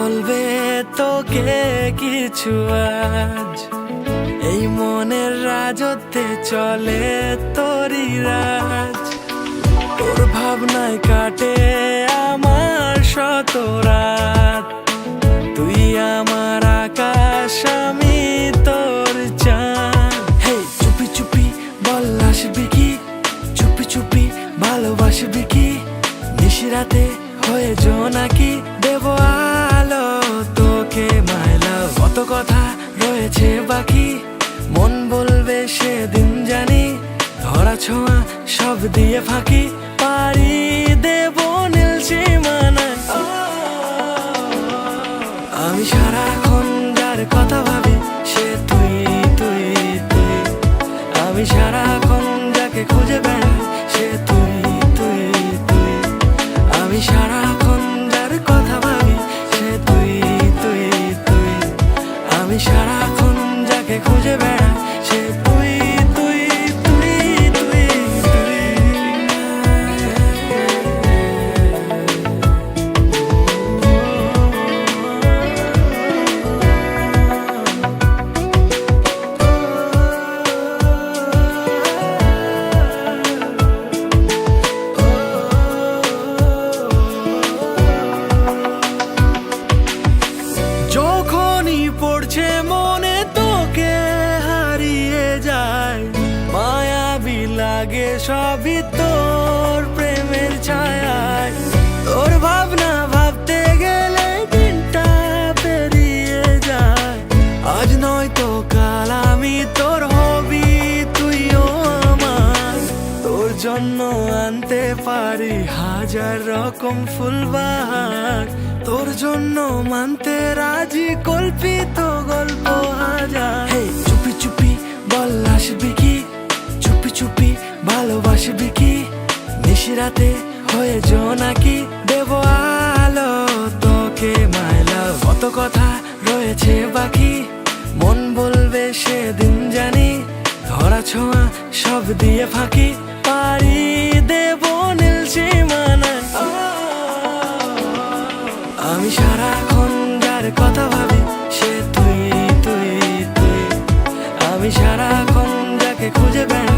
বলবে তোকে কিছু আজ, এই মনের রাজত্বে চলে তোরই রাজ। তোর ভাবনায় কাটে আমার শত রাত, তুই আমার আকাশ আমি তোর চাঁদ। হে চুপি চুপি বল আসবি কি, চুপি চুপি ভালোবাসবি কি, নিশিরাতে হয়ে জোনাকি দেব আলো তোকে মাই লাভ। কত কথা রয়েছে বাকি, মন বলবে সেদিন জানি, ধরা ছোঁয়া সব দিয়ে ফাঁকি পারি দেব নীল সীমানায়। আমি সারাক্ষণ যার কথা ভাবি সে তুই তুই তুই, আমি সারাক্ষণ যাকে খুঁজে বেড়াই সে তুই তুই তুই, আমি সারাক্ষণ যার কথা ভাবি সে তুই তুই তুই, আমি সারাক্ষণ যাকে খুঁজে বেড়াই সে তুই তুই তুই তুই তুই। যখনই পড়ছে মনে তোকে হারিয়ে যায়, মায়াবী লাগে সবই তোর প্রেমের ছায়ায়। তোর ভাবনা ভাবতে গেলে দিনটা পেরিয়ে যায়, আজ নয় তো কাল আমি তোর হবি তুইও আমার। তোর জন্য আনতে পারি হাজার রকম ফুলবাহার, তোর জন্য মানতে রাজি কল্পিত গল্প হাজার। হে চুপি চুপি বল আসবি কি, চুপি চুপি ভালোবাসবি কি, নিশিরাতে হয়ে জোনাকি দেব আলো তোকে মাই লাভ। কত কথা রয়েছে বাকি, মন বলবে সেদিন জানি, ধরা ছোঁয়া সব দিয়ে ফাঁকি পারি দেব নীল সীমানায়। আমি সারাক্ষণ যার কথা ভাবি সে তুই তুই তুই, আমি সারাক্ষণ যাকে খুঁজে বেড়াই